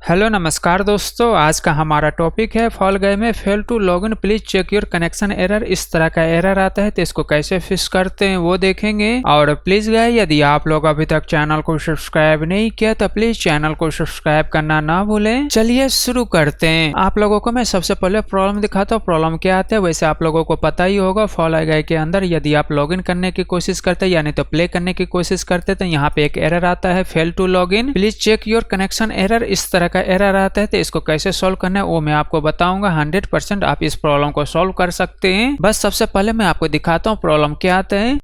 Hello नमस्कार दोस्तों, आज का हमारा टॉपिक है फॉल गाय में fail to login please check your connection error. इस तरह का एरर आता है तो इसको कैसे फिक्स करते हैं वो देखेंगे। और प्लीज गाय, यदि आप लोग अभी तक चैनल को सब्सक्राइब नहीं किया तो प्लीज चैनल को सब्सक्राइब करना ना भूलें। चलिए शुरू करते हैं। आप लोगों को मैं सबसे पहले प्रॉब्लम दिखाता हूँ। प्रॉब्लम क्या आता है वैसे आप लोगों को पता ही होगा। फॉल गाय के अंदर यदि आप लॉगिन करने की कोशिश करते यानी तो प्ले करने की कोशिश करते तो यहाँ पे एक एरर आता है fail to login please check your connection error. इस तरह का एरर आता है तो इसको कैसे सॉल्व करना है वो मैं आपको बताऊंगा। 100% आप इस प्रॉब्लम को सॉल्व कर सकते हैं। बस सबसे पहले मैं आपको दिखाता हूँ प्रॉब्लम क्या आता है।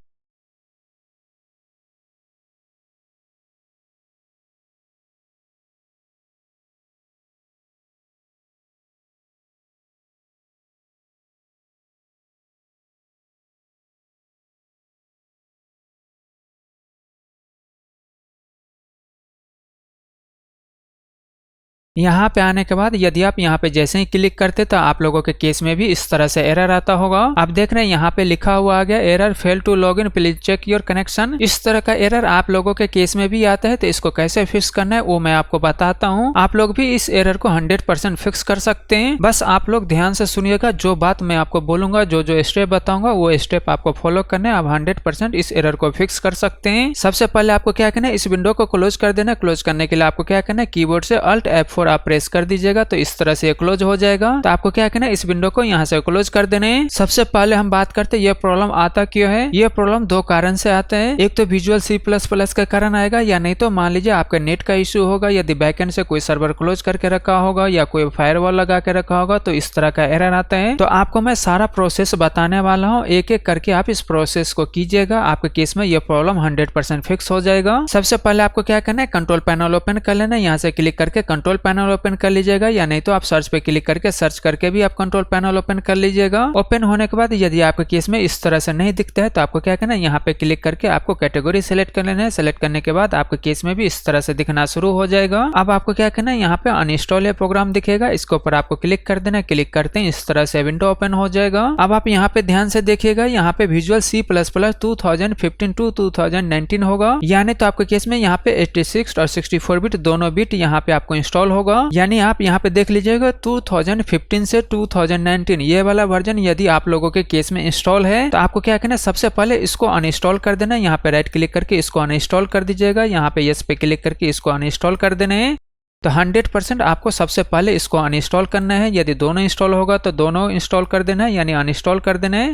यहाँ पे आने के बाद यदि आप यहाँ पे जैसे ही क्लिक करते तो आप लोगों के केस में भी इस तरह से एरर आता होगा। आप देख रहे हैं यहाँ पे लिखा हुआ आ गया error fail to login please check your connection. इस तरह का एरर आप लोगों के केस में भी आता है तो इसको कैसे फिक्स करना है वो मैं आपको बताता हूँ। आप लोग भी इस एरर को 100% फिक्स कर सकते हैं। बस आप लोग ध्यान से सुनिएगा, जो बात मैं आपको बोलूंगा, जो जो स्टेप बताऊंगा वो स्टेप आपको फॉलो करना है। आप 100% इस एरर को फिक्स कर सकते हैं। सबसे पहले आपको क्या करना है, इस विंडो को क्लोज कर देना। क्लोज करने के लिए आपको क्या करना है, कीबोर्ड से Alt F4 आप प्रेस कर दीजिएगा तो इस तरह से क्लोज हो जाएगा। तो आपको क्या करना है, इस विंडो को यहाँ से क्लोज कर देना है। सबसे पहले हम बात करते हैं ये प्रॉब्लम आता क्यों है। ये प्रॉब्लम दो कारण से आता है। एक तो विजुअल C++ के कारण आएगा, या नहीं तो मान लीजिए आपका नेट का इश्यू होगा। यदि बैकएंड से कोई सर्वर क्लोज करके रखा होगा या कोई फायरवॉल लगा के रखा होगा तो इस तरह का एरर आता है। तो आपको मैं सारा प्रोसेस बताने वाला हूँ, एक एक करके आप इस प्रोसेस को कीजिएगा। आपके केस में ये प्रॉब्लम 100% फिक्स हो जाएगा। सबसे पहले आपको क्या करना है, कंट्रोल पैनल ओपन कर लेना है। यहाँ से क्लिक करके कंट्रोल पैनल ओपन कर लीजिएगा, या नहीं तो आप सर्च पे क्लिक करके सर्च करके भी आप कंट्रोल पैनल ओपन कर लीजिएगा। ओपन होने के बाद यदि आपके केस में इस तरह से नहीं दिखता है तो आपको क्या करना है, यहाँ पे क्लिक करके आपको कैटेगरी सेलेक्ट कर लेना है। सेलेक्ट करने के बाद आपके केस में भी इस तरह से दिखना शुरू हो जाएगा। अब आपको क्या करना है, यहाँ पे अनइंस्टॉल है प्रोग्राम दिखेगा, इसके ऊपर आपको क्लिक कर देना। क्लिक करते हैं इस तरह से विंडो ओपन हो जाएगा। अब आप यहाँ पे ध्यान से देखिएगा, यहाँ पे विजुअल C++ 2015 टू 2019 होगा। यानी तो आपके केस में यहाँ पे 86 और 64 बिट दोनों बिट यहाँ पे आपको इंस्टॉल होगा। यानी आप यहाँ पे देख लीजिएगा 2015 से 2019 ये वाला वर्जन यदि आप लोगों के केस में इंस्टॉल है तो आपको क्या करना है, सबसे पहले इसको अनइंस्टॉल कर देना है। यहाँ पे राइट क्लिक करके इसको अनइंस्टॉल कर दीजिएगा। यहाँ पे यस पे क्लिक करके इसको अनइंस्टॉल कर देना है। तो 100% आपको सबसे पहले इसको अनइंस्टॉल करना है। यदि दोनों इंस्टॉल होगा तो दोनों इंस्टॉल कर देना है, यानी अनइंस्टॉल कर देना है।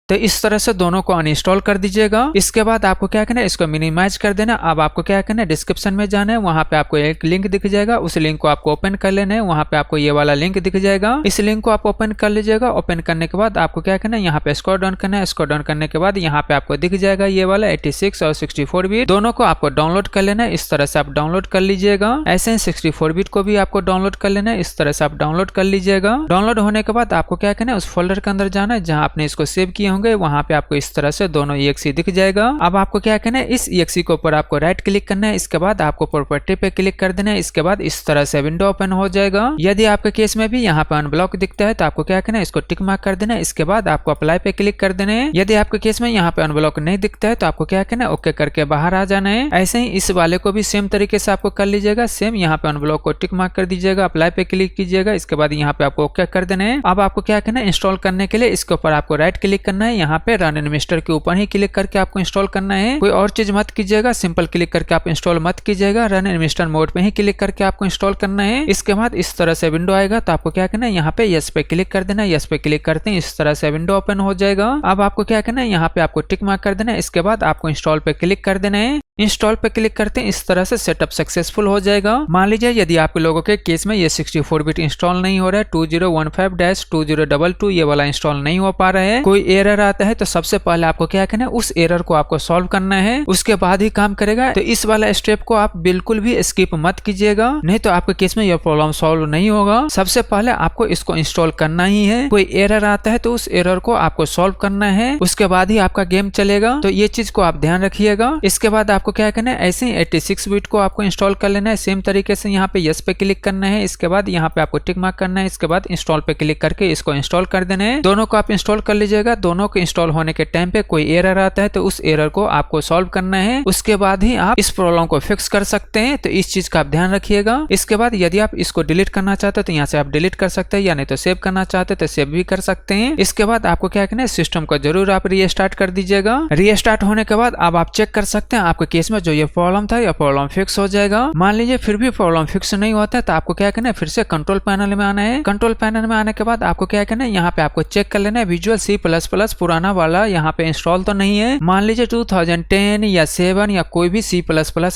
तो इस तरह से दोनों को अनइंस्टॉल कर दीजिएगा। इसके बाद आपको क्या करना है, इसको मिनिमाइज कर देना। अब आपको क्या करना है, डिस्क्रिप्शन में जाना है, वहां पे आपको एक लिंक दिख जाएगा, उस लिंक को आपको ओपन कर लेना है। वहां पे आपको ये वाला लिंक दिख जाएगा, इस लिंक को आप ओपन कर लीजिएगा। ओपन करने के बाद आपको क्या करना है, यहाँ पे स्क्रॉल डाउन करना है। स्क्रॉल डाउन करने के बाद यहाँ पे आपको दिख जाएगा ये वाला 86 और 64 बिट दोनों को आपको डाउनलोड कर लेना है। इस तरह से आप डाउनलोड कर लीजिएगा। ऐसे ही 64 बिट को भी आपको डाउनलोड कर लेना है। इस तरह से आप डाउनलोड कर लीजिएगा। डाउनलोड होने के बाद आपको क्या करना है, उस फोल्डर के अंदर जाना है जहाँ आपने इसको सेव किए होंगे। वहां पे आपको इस तरह से दोनों EXE दिख जाएगा। अब आपको क्या करना है, इस EXE के ऊपर आपको राइट क्लिक करना है। इसके बाद आपको प्रॉपर्टी पे क्लिक कर देना है। इसके बाद इस तरह से विंडो ओपन हो जाएगा। यदि आपके केस में भी यहाँ पे अनब्लॉक दिखता है तो आपको क्या करना है, इसको टिक मार्क कर देना है। इसके बाद आपको अप्लाई पे क्लिक कर देना है। यदि आपके केस में यहाँ पे अनब्लॉक नहीं दिखता है तो आपको क्या करना है, ओके करके बाहर आ जाना है। ऐसे ही इस वाले को भी सेम तरीके से आपको कर लीजिएगा। सेम यहाँ पे अनब्लॉक को टिक मार्क कर दीजिएगा, अप्लाई पे क्लिक कीजिएगा। इसके बाद यहाँ पे आपको ओके कर देना है। अब आपको क्या करना है, इंस्टॉल करने के लिए इसके ऊपर आपको राइट क्लिक करना है। यहाँ पे रन इनस्टॉलर के ऊपर ही क्लिक करके आपको इंस्टॉल करना है। कोई और चीज मत कीजिएगा, सिंपल क्लिक करके आप इंस्टॉल मत कीजिएगा। रन इनस्टॉलर मोड पे ही क्लिक करके आपको इंस्टॉल करना है। इसके बाद इस तरह से विंडो आएगा तो आपको क्या करना है, यहाँ पे यस पे क्लिक कर देना है। यस पे क्लिक करते हैं इस तरह से विंडो ओपन हो जाएगा। अब आपको क्या करना है, यहाँ पे आपको टिक मार्क कर देना है। इसके बाद आपको इंस्टॉल पे क्लिक कर देना है। इंस्टॉल पे क्लिक करते हैं इस तरह से सेटअप सक्सेसफुल हो जाएगा। मान लीजिए यदि आप लोगों के केस में ये 64 बिट इंस्टॉल नहीं हो रहा है, 2015-2022 ये वाला इंस्टॉल नहीं हो पा रहा है, कोई एरर आता है तो सबसे पहले आपको क्या करना है, उस एरर को आपको सॉल्व करना है, उसके बाद ही काम करेगा। तो इस वाला स्टेप को आप बिल्कुल भी स्किप मत कीजिएगा, नहीं तो आपके केस में यह प्रॉब्लम सॉल्व नहीं होगा। सबसे पहले आपको इसको इंस्टॉल करना ही है। कोई एरर आता है तो उस एरर को आपको सॉल्व करना है, उसके बाद ही आपका गेम चलेगा। तो ये चीज को आप ध्यान रखिएगा। इसके बाद आप आपको क्या करना है, ऐसे ही 86 बिट को आपको इंस्टॉल कर लेना है। सेम तरीके से यहाँ पे यस पे क्लिक करना है, इसके बाद यहाँ पे आपको टिक मार्क करना है, इसके बाद इंस्टॉल पे क्लिक करके इसको इंस्टॉल कर देना है। दोनों को आप इंस्टॉल कर लीजिएगा। दोनों को इंस्टॉल होने के टाइम पे कोई एरर आता है तो उस एरर को आपको सॉल्व करना है, उसके बाद ही आप इस प्रॉब्लम को फिक्स कर सकते हैं। तो इस चीज का आप ध्यान रखिएगा। इसके बाद यदि आप इसको डिलीट करना चाहते हैं तो यहाँ से आप डिलीट कर सकते हैं, या नहीं तो सेव करना चाहते हैं तो सेव भी कर सकते हैं। इसके बाद आपको क्या करना है, सिस्टम को जरूर आप रीस्टार्ट कर दीजिएगा। रीस्टार्ट होने के बाद अब आप चेक कर सकते हैं आपके केस में जो ये प्रॉब्लम था, ये प्रॉब्लम फिक्स हो जाएगा। मान लीजिए फिर भी प्रॉब्लम फिक्स नहीं होता है तो आपको क्या करना है, फिर से कंट्रोल पैनल में आना है। कंट्रोल पैनल में आने के बाद आपको क्या करना है, यहाँ पे आपको चेक कर लेना है विजुअल C++ पुराना वाला यहाँ पे इंस्टॉल तो नहीं है। मान लीजिए 2010 या 7 या कोई भी C++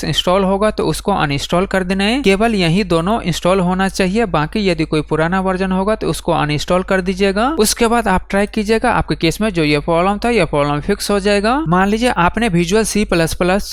इंस्टॉल होगा तो उसको अनइंस्टॉल कर देना है। केवल यही दोनों इंस्टॉल होना चाहिए, बाकी यदि कोई पुराना वर्जन होगा तो उसको अनइंस्टॉल कर दीजिएगा। उसके बाद आप ट्राई कीजिएगा, आपके केस में जो ये प्रॉब्लम था ये प्रॉब्लम फिक्स हो जाएगा। मान लीजिए आपने विजुअल C++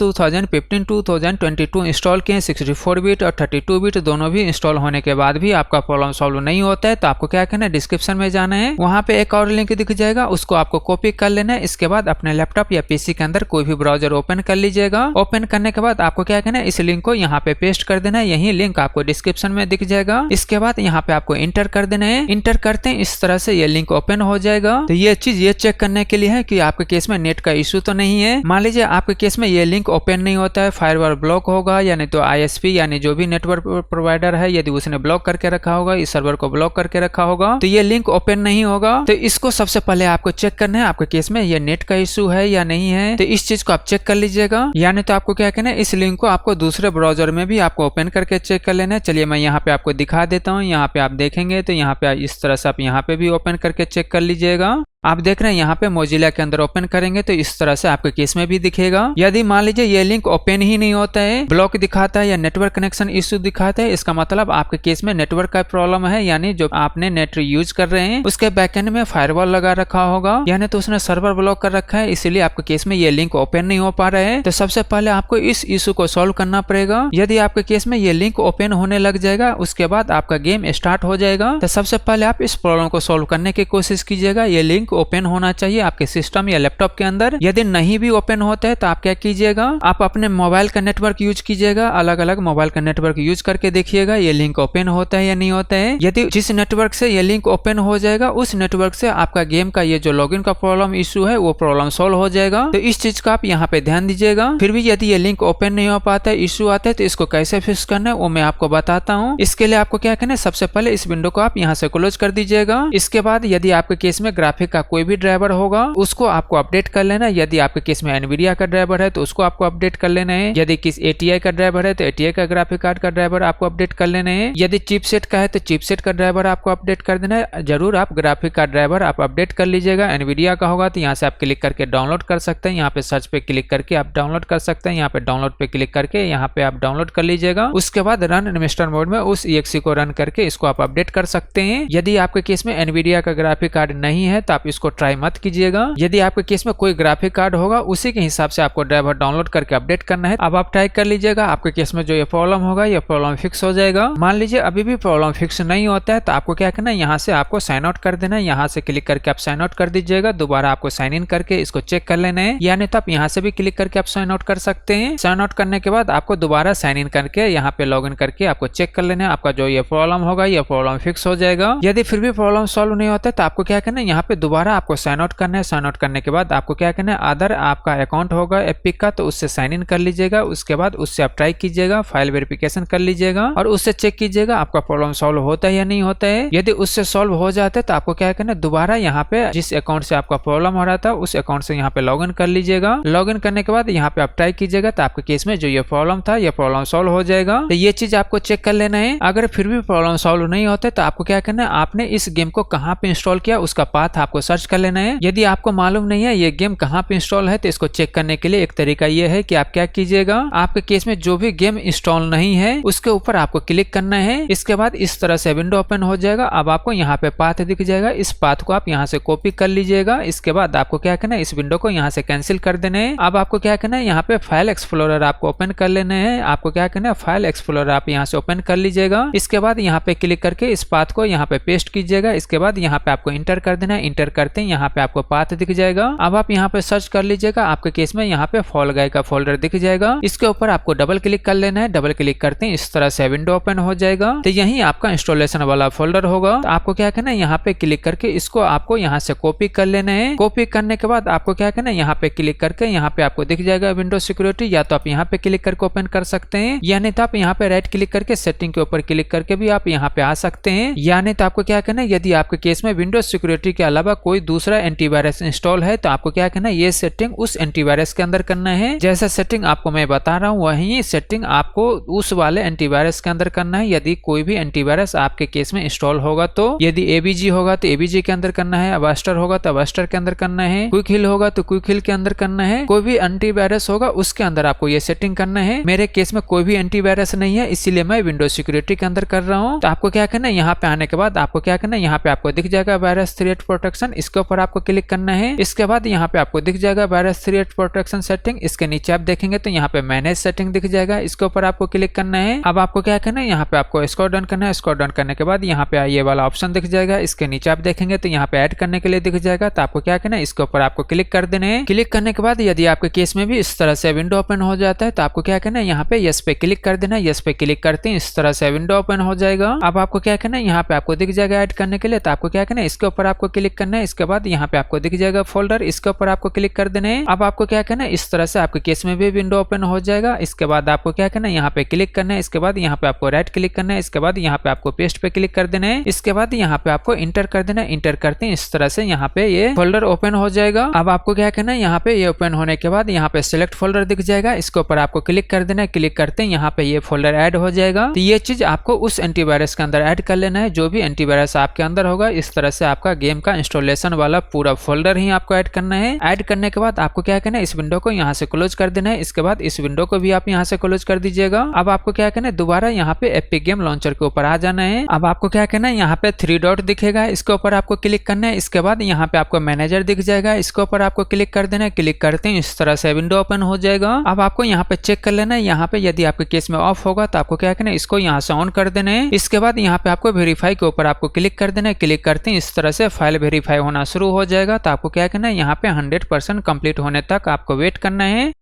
2015-2022 इंस्टॉल किए, 64 बिट और 32 बिट दोनों भी इंस्टॉल होने के बाद भी आपका प्रॉब्लम सॉल्व नहीं होता है तो आपको क्या करना है, डिस्क्रिप्शन में जाना है, वहां पे एक और लिंक दिख जाएगा, उसको आपको कॉपी कर लेना है। इसके बाद अपने लैपटॉप या पीसी के अंदर कोई भी ब्राउजर ओपन कर लीजिएगा। ओपन करने के बाद आपको क्या करना है, इस लिंक को यहाँ पे पेस्ट कर देना है। यही लिंक आपको डिस्क्रिप्शन में दिख जाएगा। इसके बाद यहाँ पे आपको इंटर कर देना है। इंटर करते हैं इस तरह से ये लिंक ओपन हो जाएगा। तो ये चीज ये चेक करने के लिए है कि आपके केस में नेट का इशू तो नहीं है। मान लीजिए आपके केस में ये लिंक ओपन नहीं होता है, फायरवॉल ब्लॉक होगा, यानी तो ISP यानी जो भी नेटवर्क प्रोवाइडर है यदि उसने ब्लॉक करके रखा होगा, इस सर्वर को ब्लॉक करके रखा होगा तो ये लिंक ओपन नहीं होगा। तो इसको सबसे पहले आपको चेक करना है आपके केस में ये नेट का इशू है या नहीं है। तो इस चीज को आप चेक कर लीजिएगा। यानी तो आपको क्या करना है, इस लिंक को आपको दूसरे ब्राउजर में भी आपको ओपन करके चेक कर लेना है। चलिए मैं यहाँ पे आपको दिखा देता हूँ। यहाँ पे आप देखेंगे तो यहाँ पे इस तरह से आप यहाँ पे भी ओपन करके चेक कर लीजिएगा। आप देख रहे हैं यहाँ पे मोजिला के अंदर ओपन करेंगे तो इस तरह से आपके केस में भी दिखेगा। यदि मान लीजिए ये लिंक ओपन ही नहीं होता है, ब्लॉक दिखाता है या नेटवर्क कनेक्शन इश्यू दिखाता है, इसका मतलब आपके केस में नेटवर्क का प्रॉब्लम है, यानी जो आपने नेट यूज कर रहे हैं उसके बैकएंड में फायरवॉल लगा रखा होगा, यानी तो उसने सर्वर ब्लॉक कर रखा है, इसीलिए आपके केस में ये लिंक ओपन नहीं हो पा रहा है। तो सबसे पहले आपको इस इशू को सॉल्व करना पड़ेगा। यदि आपके केस में ये लिंक ओपन होने लग जाएगा उसके बाद आपका गेम स्टार्ट हो जाएगा। तो सबसे पहले आप इस प्रॉब्लम को सॉल्व करने की कोशिश कीजिएगा। ये लिंक ओपन होना चाहिए आपके सिस्टम या लैपटॉप के अंदर। यदि नहीं भी ओपन होता है तो आप क्या कीजिएगा, आप अपने मोबाइल का नेटवर्क यूज कीजिएगा। अलग अलग मोबाइल का नेटवर्क यूज करके देखिएगा ये लिंक ओपन होता है या नहीं होता है। यदि जिस नेटवर्क से ये लिंक ओपन हो जाएगा उस नेटवर्क से आपका गेम का ये जो लॉगिन का प्रॉब्लम इशू है वो प्रॉब्लम सॉल्व हो जाएगा। तो इस चीज का आप यहाँ पे ध्यान दीजिएगा। फिर भी यदि ये लिंक ओपन नहीं हो पाता है, इशू आता है, तो इसको कैसे फिक्स करना है वो मैं आपको बताता हूँ। इसके लिए आपको क्या करना है, सबसे पहले इस विंडो को आप यहाँ से क्लोज कर दीजिएगा। इसके बाद यदि आपके केस में ग्राफिक का कोई भी ड्राइवर होगा उसको आपको अपडेट कर लेना है। यदि आपके केस में एनवीडिया का ड्राइवर है तो उसको आपको अपडेट कर लेना है। यदि किस ATI का ड्राइवर है तो ATI का ग्राफिक कार्ड का ड्राइवर आपको अपडेट कर लेना है। यदि चिपसेट का है तो चिपसेट का ड्राइवर आपको अपडेट कर देना है। जरूर आप ग्राफिक का ड्राइवर आप अपडेट कर लीजिएगा। एनवीडिया का होगा तो यहाँ से आप क्लिक करके डाउनलोड कर सकते हैं। यहाँ पे सर्च पे क्लिक करके आप डाउनलोड कर सकते हैं। यहाँ पे डाउनलोड पे क्लिक करके यहाँ पे आप डाउनलोड कर लीजिएगा। उसके बाद रन इन्वेस्टर मोड में उस EXE को रन करके इसको आप अपडेट कर सकते हैं। यदि आपके केस में एनवीडिया का ग्राफिक कार्ड नहीं है तो आप इसको ट्राई मत कीजिएगा। यदि आपके केस में कोई ग्राफिक कार्ड होगा उसी के हिसाब से आपको ड्राइवर डाउनलोड करके अपडेट करना है। अब आप ट्राई कर लीजिएगा, आपके केस में जो ये प्रॉब्लम होगा ये प्रॉब्लम फिक्स हो जाएगा। मान लीजिए अभी भी प्रॉब्लम फिक्स नहीं होता है तो आपको क्या करना है, यहाँ से आपको साइन आउट कर देना है। यहाँ से क्लिक करके आप साइन आउट कर दीजिएगा। दोबारा आपको साइन इन करके इसको चेक कर लेना है, यानी तो आप यहाँ से भी क्लिक करके आप साइन आउट कर सकते हैं। साइन आउट करने के बाद आपको दोबारा साइन इन करके यहाँ पे लॉग इन करके आपको चेक कर लेना है। आपका जो ये प्रॉब्लम होगा ये प्रॉब्लम फिक्स हो जाएगा। यदि फिर भी प्रॉब्लम सॉल्व नहीं होता है तो आपको क्या करना है, यहाँ पे दोबारा आपको साइन आउट करना है। साइन आउट करने के बाद आपको क्या करना है, अदर आपका अकाउंट होगा एपिक का तो उससे साइन इन कर लीजिएगा। उसके बाद उससे आप ट्राई कीजिएगा, फाइल वेरिफिकेशन कर लीजिएगा और उससे चेक कीजिएगा आपका प्रॉब्लम सॉल्व होता है या नहीं होता है। यदि उससे सॉल्व हो जाता है तो आपको क्या करना है, दोबारा यहाँ पे जिस अकाउंट से आपका प्रॉब्लम हो रहा था उस अकाउंट से यहाँ पे लॉग इन कर लीजिएगा। लॉग इन करने के बाद यहाँ पे आप ट्राई कीजिएगा तो आपके केस में जो ये प्रॉब्लम था ये प्रॉब्लम सॉल्व हो जाएगा। तो ये चीज आपको चेक कर लेना है। अगर फिर भी प्रॉब्लम सॉल्व नहीं होता तो आपको क्या करना है, आपने इस गेम को कहाँ पे इंस्टॉल किया उसका पाथ आपको सर्च कर लेना है। यदि आपको मालूम नहीं है ये गेम कहाँ पे इंस्टॉल है तो इसको चेक करने के लिए एक तरीका ये है कि आप क्या कीजिएगा, आपके केस में जो भी गेम इंस्टॉल नहीं है उसके ऊपर आपको क्लिक करना है। इसके बाद इस तरह से विंडो ओपन हो जाएगा। अब आपको यहाँ पे पाथ दिख जाएगा, इस पाथ को आप यहाँ से कॉपी कर लीजिएगा। इसके बाद आपको क्या करना है, इस विंडो को यहाँ से कैंसिल कर देना है। अब आपको क्या करना है, यहाँ पे फाइल एक्सप्लोरर आपको ओपन कर लेना है। आपको क्या करना है, फाइल एक्सप्लोरर आप यहाँ से ओपन कर लीजिएगा। इसके बाद यहाँ पे क्लिक करके इस पाथ को यहाँ पे पेस्ट कीजिएगा। इसके बाद यहाँ पे आपको इंटर कर देना है। इंटर करते हैं यहाँ पे आपको पाथ दिख जाएगा। अब आप यहाँ पे सर्च कर लीजिएगा, आपके केस में यहाँ पे फॉल गाय का फोल्डर दिख जाएगा। इसके ऊपर आपको डबल क्लिक कर लेना है। डबल क्लिक करते हैं इस तरह से विंडो ओपन हो जाएगा। तो यही आपका इंस्टॉलेशन वाला फोल्डर होगा। तो आपको क्या करना है, यहाँ पे क्लिक करके इसको आपको यहाँ से कॉपी कर लेना है। कॉपी करने के बाद आपको क्या करना है, यहाँ पे क्लिक करके यहाँ पे आपको दिख जाएगा विंडो सिक्योरिटी। या तो आप यहाँ पे क्लिक करके ओपन कर सकते हैं, या नहीं तो आप यहाँ पे राइट क्लिक करके सेटिंग के ऊपर क्लिक करके भी आप यहाँ पे आ सकते हैं। या नहीं तो आपको क्या करना है, यदि आपके केस में विंडोज सिक्योरिटी के अलावा कोई दूसरा एंटीवायरस इंस्टॉल है तो आपको क्या करना है, ये सेटिंग उस एंटीवायरस के अंदर करना है। जैसा सेटिंग आपको मैं बता रहा हूँ वही सेटिंग आपको उस वाले एंटीवायरस के अंदर करना है। यदि कोई भी एंटीवायरस आपके केस में इंस्टॉल होगा तो यदि एबीजी होगा तो एबीजी के अंदर करना है, अवास्टर होगा तो अवास्टर के अंदर करना है, क्विक हिल होगा तो क्विक हिल के अंदर करना है। कोई भी एंटीवायरस होगा उसके अंदर आपको ये सेटिंग करना है। मेरे केस में कोई भी एंटीवायरस नहीं है, इसीलिए मैं विंडोज सिक्योरिटी के अंदर कर रहा हूँ। तो आपको क्या करना है, यहाँ पे आने के बाद आपको क्या करना है, यहाँ पे आपको दिख जाएगा वायरस थ्रेट प्रोटेक्शन, इसके ऊपर आपको क्लिक करना है। इसके बाद यहाँ पे आपको दिख जाएगा वायरस थ्रेट प्रोटेक्शन सेटिंग। इसके नीचे आप देखेंगे तो यहाँ पे मैनेज सेटिंग दिख जाएगा, इसके ऊपर आपको क्लिक करना है। अब आपको क्या करना है, यहाँ पे आपको स्क्रॉल डाउन करना है। स्क्रॉल डाउन करने के बाद यहाँ पे ये वाला ऑप्शन दिख जाएगा। इसके नीचे आप देखेंगे तो यहाँ पे ऐड करने के लिए दिख जाएगा। तो आपको क्या करना है, इसके ऊपर आपको क्लिक कर देना है। क्लिक करने के बाद यदि आपके केस में भी इस तरह से विंडो ओपन हो जाता है तो आपको क्या करना है, यहाँ पे यस पे क्लिक कर देना है। यस पे क्लिक करते हैं इस तरह से विंडो ओपन हो जाएगा। अब आपको क्या करना है, यहाँ पे आपको दिख जाएगा ऐड करने के लिए। तो आपको क्या करना है, इसके ऊपर आपको क्लिक करना है। इसके बाद यहाँ पे आपको दिख जाएगा फोल्डर, इसके ऊपर आपको क्लिक कर देना है। अब आपको क्या करना है, इस तरह से आपके केस में भी विंडो ओपन हो जाएगा। इसके बाद आपको क्या करना है, यहाँ पे क्लिक करना है। इसके बाद यहाँ पे आपको राइट क्लिक करना है। इसके बाद यहाँ पे आपको पेस्ट पे क्लिक कर देना है। इसके बाद यहाँ पे आपको इंटर कर देना है। इंटर करते हैं इस तरह से यहाँ पे ये फोल्डर ओपन हो जाएगा। अब आपको क्या करना है, यहाँ पे ये ओपन होने के बाद यहाँ पे सिलेक्ट फोल्डर दिख जाएगा, इसके ऊपर आपको क्लिक कर देना है। क्लिक करते हैं यहाँ पे ये फोल्डर ऐड हो जाएगा। तो ये चीज आपको उस एंटीवायरस के अंदर ऐड कर लेना है, जो भी एंटीवायरस आपके अंदर होगा। इस तरह से आपका गेम का इंस्टॉलेशन वाला पूरा फोल्डर ही आपको ऐड करना है। ऐड करने के बाद आपको क्या करना है, इस विंडो को यहाँ से क्लोज कर देना है। इसके बाद इस विंडो को भी आप यहाँ से क्लोज कर दीजिएगा। अब आपको क्या करना है, दोबारा यहाँ पे एपिक गेम लॉन्चर के ऊपर आ जाना है। अब आपको क्या करना है, यहाँ पे 3 डॉट दिखेगा, इसके ऊपर आपको क्लिक करना है। इसके बाद यहाँ पे आपको मैनेजर दिख जाएगा, इसके ऊपर आपको क्लिक कर देना है। क्लिक करते हैं इस तरह से विंडो ओपन हो जाएगा। अब आपको यहाँ पे चेक कर लेना है, यहाँ पे यदि आपके केस में ऑफ होगा तो आपको क्या करना है, इसको यहाँ से ऑन कर देना है। इसके बाद यहाँ पे आपको वेरीफाई के ऊपर आपको क्लिक कर देना है। क्लिक करते हैं इस तरह से फाइल वेरीफाई होना शुरू हो जाएगा। तो आपको क्या करना है, यहाँ पे 100% कंप्लीट होने तक आपको वेट करना है।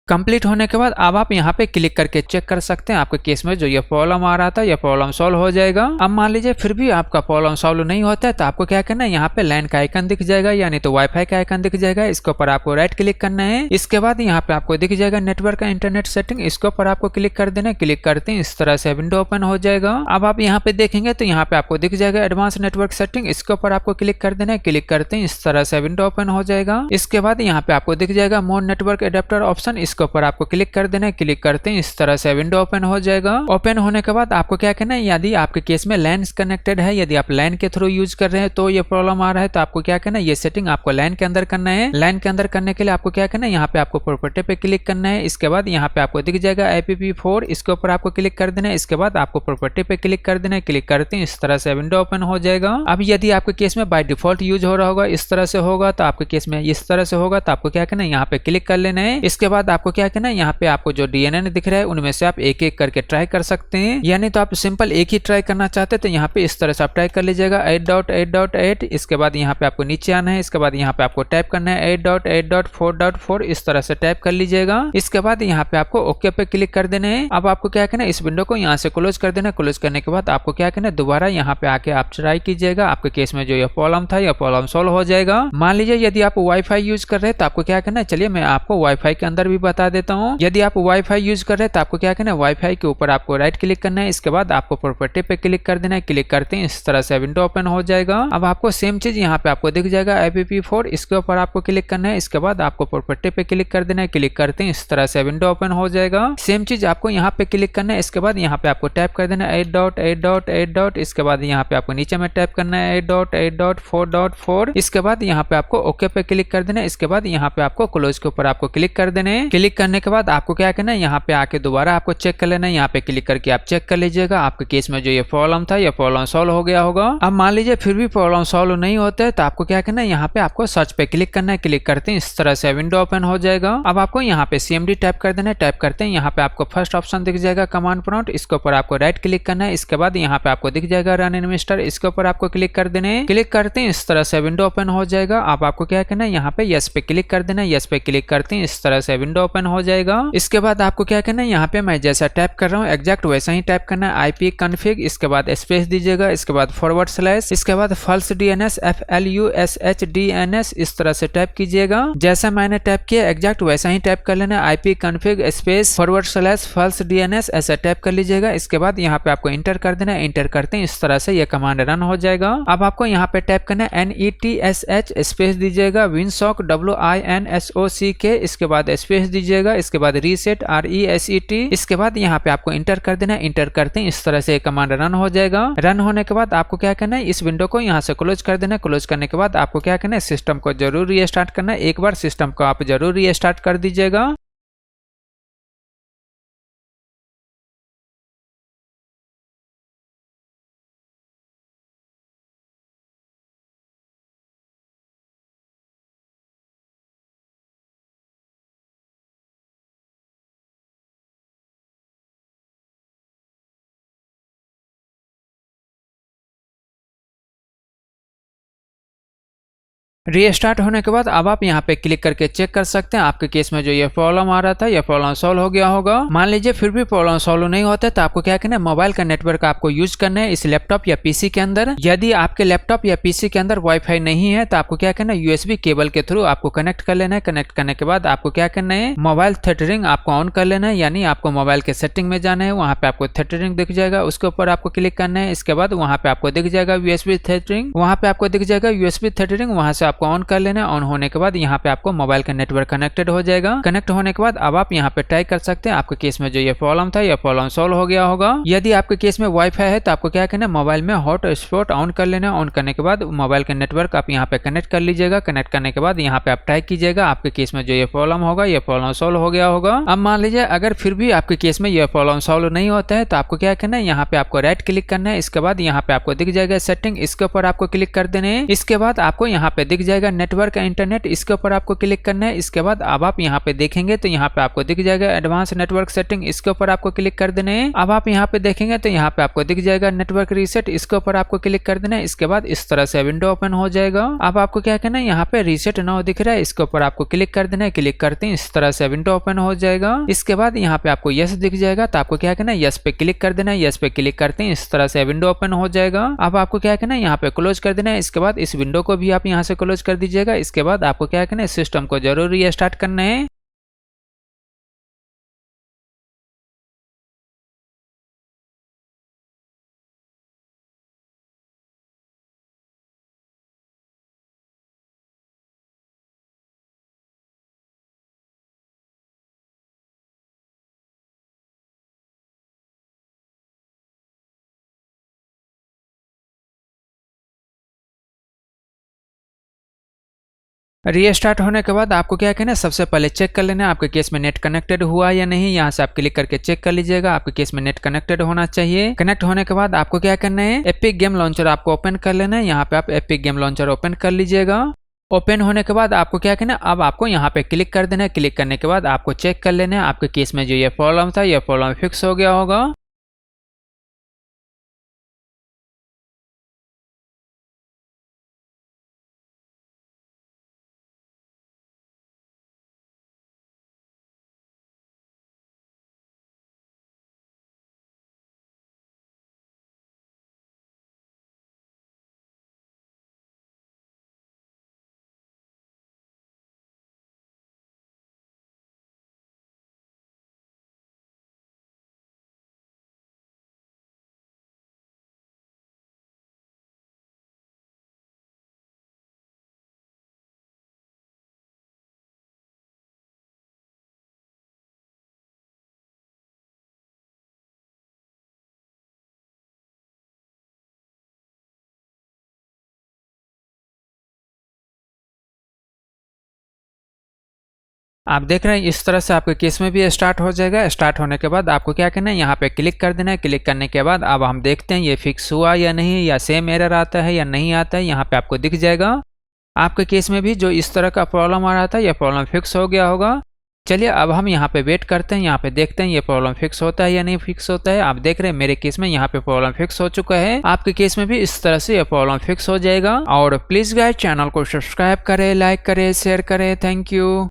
कंप्लीट होने के बाद अब आप यहाँ पे क्लिक करके चेक कर सकते हैं आपके केस में जो ये प्रॉब्लम आ रहा था ये प्रॉब्लम सॉल्व हो जाएगा। अब मान लीजिए फिर भी आपका प्रॉब्लम सॉल्व नहीं होता है तो आपको क्या करना है, यहाँ पे लैन का आइकन दिख जाएगा, यानी तो वाईफाई का आइकन दिख जाएगा, इसके ऊपर आपको राइट क्लिक करना है। इसके बाद यहाँ पे आपको दिख जाएगा नेटवर्क का इंटरनेट सेटिंग, इसके ऊपर आपको क्लिक कर देना है। क्लिक करते हैं इस तरह से विंडो ओपन हो जाएगा। अब आप यहाँ पे देखेंगे तो यहाँ पे आपको दिख जाएगा एडवांस नेटवर्क सेटिंग, इसके ऊपर आपको क्लिक कर देना है। क्लिक करते हैं इस तरह से विंडो ओपन हो जाएगा। इसके बाद यहाँ पे आपको दिख जाएगा मोर नेटवर्क एडेप्टर ऑप्शन, इसके ऊपर आपको क्लिक कर देना है। क्लिक करते हैं इस तरह से विंडो ओपन हो जाएगा। ओपन होने के बाद आपको क्या करना है, यदि आपके केस में लैन कनेक्टेड है, यदि आप लैन के थ्रू यूज कर रहे हैं तो ये प्रॉब्लम आ रहा है, तो आपको क्या करना है, ये सेटिंग आपको लैन के अंदर करना है। लैन के अंदर करने के लिए आपको क्या करना है, यहाँ पे आपको प्रॉपर्टी पे क्लिक करना है। इसके बाद यहाँ पे आपको दिख जाएगा IPv4, इसके ऊपर आपको क्लिक कर देना है। इसके बाद आपको प्रॉपर्टी पे क्लिक कर देना है। क्लिक करते हैं इस तरह से विंडो ओपन हो जाएगा। अब यदि आपके केस में बाय डिफॉल्ट यूज हो रहा होगा इस तरह से होगा, तो आपके केस में इस तरह से होगा, तो आपको क्या करना है, यहाँ पे क्लिक कर लेना है। इसके बाद आपको क्या करना है, यहाँ पे आपको जो DNN दिख रहा है उनमें से आप एक एक करके ट्राई कर सकते हैं, यानी तो आप सिंपल एक ही ट्राई करना चाहते हैं तो यहाँ पे इस तरह से आप ट्राई कर लीजिएगा 8.8.8। इसके बाद यहाँ पे आपको नीचे आना है। इसके बाद यहाँ पे आपको टाइप करना है 8.8.4.4, इस तरह से टाइप कर लीजिएगा। इसके बाद यहाँ पे आपको ओके पे क्लिक कर देना है। अब आपको क्या करना है, इस विंडो को यहाँ से क्लोज कर देना। क्लोज करने के बाद आपको क्या करना है, दोबारा यहाँ पे आके आप ट्राई कीजिएगा। आपके केस में जो ये प्रॉब्लम था यह प्रॉब्लम सॉल्व हो जाएगा। मान लीजिए यदि आप वाईफाई यूज कर रहे हैं तो आपको क्या करना है, चलिए मैं आपको वाईफाई के अंदर भी बता देता हूँ। यदि आप वाईफाई यूज कर रहे हैं तो आपको क्या करना है, वाईफाई के ऊपर आपको राइट क्लिक करना है। इसके बाद आपको प्रॉपर्टी पे क्लिक कर देना है। क्लिक करते हैं इस तरह से विंडो ओपन हो जाएगा। अब आपको सेम चीज यहाँ पे आपको दिख जाएगा IPv4, इसके ऊपर आपको क्लिक करना है। इसके बाद आपको प्रॉपर्टी पे क्लिक कर देना है। क्लिक करते हैं इस तरह से विंडो ओपन हो जाएगा। सेम चीज आपको यहाँ पे क्लिक करना है। इसके बाद यहाँ पे आपको टाइप कर देना है 8.8.8. इसके बाद यहाँ पे आपको नीचे में टाइप करना है 8.8.4.4। इसके बाद यहाँ पे आपको ओके पे क्लिक कर देना है। इसके बाद यहाँ पे आपको क्लोज के ऊपर आपको क्लिक कर देना है। क्लिक क्लिक करने के बाद आपको क्या करना है, यहाँ पे आके दोबारा आपको चेक कर लेना है। यहाँ पे क्लिक करके आप चेक कर लीजिएगा आपके केस में जो ये प्रॉब्लम था ये प्रॉब्लम सॉल्व हो गया होगा। अब मान लीजिए फिर भी प्रॉब्लम सॉल्व नहीं होता है तो आपको क्या करना है, यहाँ पे आपको सर्च पे क्लिक करना है। क्लिक करते हैं इस तरह से विंडो ओपन हो जाएगा। अब आपको यहाँ पे CMD टाइप कर देना है। टाइप करते हैं यहाँ पे आपको फर्स्ट ऑप्शन दिख जाएगा कमांड प्रॉम्प्ट, इसके ऊपर आपको राइट क्लिक करना है। इसके बाद यहाँ पे आपको दिख जाएगा रन इन्वेस्टर, इसके ऊपर आपको क्लिक कर देना है। क्लिक करते हैं इस तरह से विंडो ओपन हो जाएगा। अब आपको क्या करना है, यहाँ पे यस पे क्लिक कर देना है। यस पे क्लिक करते हैं इस तरह से विंडो ओपन हो जाएगा। इसके बाद आपको क्या करना है, यहाँ पे मैं जैसा टाइप कर रहा हूँ एग्जैक्ट वैसा ही टाइप करना है। IP config, इसके बाद स्पेस दीजिएगा, इसके बाद फॉरवर्ड स्लैश, इसके बाद फल्स DNS FLUSH DNS इस तरह से टाइप कीजिएगा। जैसा मैंने टाइप किया एग्जैक्ट वैसा ही टाइप कर लेना है। IP config space forward slash flush DNS ऐसा टाइप कर लीजिएगा। इसके बाद यहाँ पे आपको इंटर कर देना है। इंटर करते हैं इस तरह से ये कमांड रन हो जाएगा। अब आपको यहाँ पे टाइप करना है NETSH स्पेस दीजिएगा विनसॉक WINSOCK, इसके बाद स्पेस दीजिएगा, इसके बाद रीसेट RESET, इसके बाद यहाँ पे आपको इंटर कर देना है। इंटर करते हैं इस तरह से कमांड रन हो जाएगा। रन होने के बाद आपको क्या करना है, इस विंडो को यहाँ से क्लोज कर देना है। क्लोज करने के बाद आपको क्या करना है, सिस्टम को जरूर रीस्टार्ट करना है। एक बार सिस्टम को आप जरूर रीस्टार्ट कर दीजिएगा। रीस्टार्ट होने के बाद अब आप यहाँ पे क्लिक करके चेक कर सकते हैं आपके केस में जो ये प्रॉब्लम आ रहा था ये प्रॉब्लम सॉल्व हो गया होगा। मान लीजिए फिर भी प्रॉब्लम सॉल्व नहीं होता है तो आपको क्या करना है, मोबाइल का नेटवर्क आपको यूज करना है इस लैपटॉप या पीसी के अंदर। यदि आपके लैपटॉप या पीसी के अंदर वाईफाई नहीं है तो आपको क्या करना है, USB केबल के थ्रू आपको कनेक्ट कर लेना है। कनेक्ट करने के बाद आपको क्या करना है, मोबाइल थेटरिंग आपको ऑन कर लेना है, यानी आपको मोबाइल के सेटिंग में जाना है। वहाँ पे आपको थेटरिंग दिख जाएगा, उसके ऊपर आपको क्लिक करना है। इसके बाद वहाँ पे आपको दिख जाएगा USB थेटरिंग, वहाँ पे आपको दिख जाएगा USB थेटरिंग, वहाँ से आपको ऑन कर लेना है। ऑन होने के बाद यहाँ पे आपको मोबाइल का नेटवर्क कनेक्टेड हो जाएगा। कनेक्ट होने के बाद अब आप यहाँ पे ट्राई कर सकते हैं आपके केस में जो ये प्रॉब्लम था ये प्रॉब्लम सॉल्व हो गया होगा। यदि आपके केस में वाईफाई है तो आपको क्या करना है, मोबाइल में हॉट स्पॉट ऑन कर लेना। ऑन करने के बाद मोबाइल का नेटवर्क आप यहाँ पे कनेक्ट कर लीजिएगा। कनेक्ट करने के बाद यहाँ पे आप ट्राई कीजिएगा आपके केस में जो ये प्रॉब्लम होगा ये प्रॉब्लम सॉल्व हो गया होगा। अब मान लीजिए अगर फिर भी आपके केस में ये प्रॉब्लम सॉल्व नहीं होता है तो आपको क्या करना है, यहाँ पे आपको राइट क्लिक करना है। इसके बाद यहाँ पे आपको दिख जाएगा सेटिंग, इसके ऊपर आपको क्लिक कर देना है। इसके बाद आपको यहाँ पे दिख जाएगा नेटवर्क इंटरनेट, इसके ऊपर आपको क्लिक करना है। इसके बाद अब आप यहाँ पे देखेंगे तो यहाँ पे आपको दिख जाएगा एडवांस नेटवर्क सेटिंग, इसके ऊपर आपको क्लिक कर देना है। अब आप यहाँ पे देखेंगे तो यहाँ पे आपको दिख जाएगा नेटवर्क रीसेट, इसके ऊपर आपको क्लिक कर देना है। इसके बाद इस तरह से विंडो ओपन हो जाएगा। अब आपको क्या करना है, यहाँ पे रीसेट नाउ दिख रहा है, इसके ऊपर आपको क्लिक कर देना है। क्लिक करते हैं इस तरह से विंडो ओपन हो जाएगा। इसके बाद यहाँ पे आपको यस दिख जाएगा तो आपको क्या करना है, यस पे क्लिक कर देना है। यस पे क्लिक करते हैं इस तरह से विंडो ओपन हो जाएगा। अब आपको क्या करना है, यहाँ पे क्लोज कर देना है। इसके बाद इस विंडो को भी आप यहाँ से क्लोज कर दीजिएगा। इसके बाद आपको क्या करना है, सिस्टम को जरूर रीस्टार्ट करना है। रीस्टार्ट होने के बाद आपको क्या करना है, सबसे पहले चेक कर लेना है आपके केस में नेट कनेक्टेड हुआ या नहीं। यहाँ से आप क्लिक करके चेक कर लीजिएगा आपके केस में नेट कनेक्टेड होना चाहिए। कनेक्ट होने के बाद आपको क्या करना है, एपिक गेम लॉन्चर आपको ओपन कर लेना है। यहाँ पे आप एपिक गेम लॉन्चर ओपन कर लीजिएगा। ओपन होने के बाद आपको क्या करना है, अब आपको यहाँ पे क्लिक कर देना है। क्लिक करने के बाद आपको चेक कर लेना है आपके केस में जो ये प्रॉब्लम था ये प्रॉब्लम फिक्स हो गया होगा। आप देख रहे हैं इस तरह से आपके केस में भी स्टार्ट हो जाएगा। स्टार्ट होने के बाद आपको क्या करना है, यहाँ पे क्लिक कर देना है। क्लिक करने के बाद अब हम देखते हैं ये फिक्स हुआ या नहीं, या सेम एरर आता है या नहीं आता है। यहाँ पे आपको दिख जाएगा। आपके केस में भी जो इस तरह का प्रॉब्लम आ रहा था यह प्रॉब्लम फिक्स हो गया होगा। चलिए अब हम यहाँ पे वेट करते हैं, यहाँ पे देखते हैं ये प्रॉब्लम फिक्स होता है या नहीं फिक्स होता है। आप देख रहे हैं मेरे केस में यहाँ पे प्रॉब्लम फिक्स हो चुका है। आपके केस में भी इस तरह से ये प्रॉब्लम फिक्स हो जाएगा। और प्लीज गाइस चैनल को सब्सक्राइब करें, लाइक करें, शेयर करें। Thank you.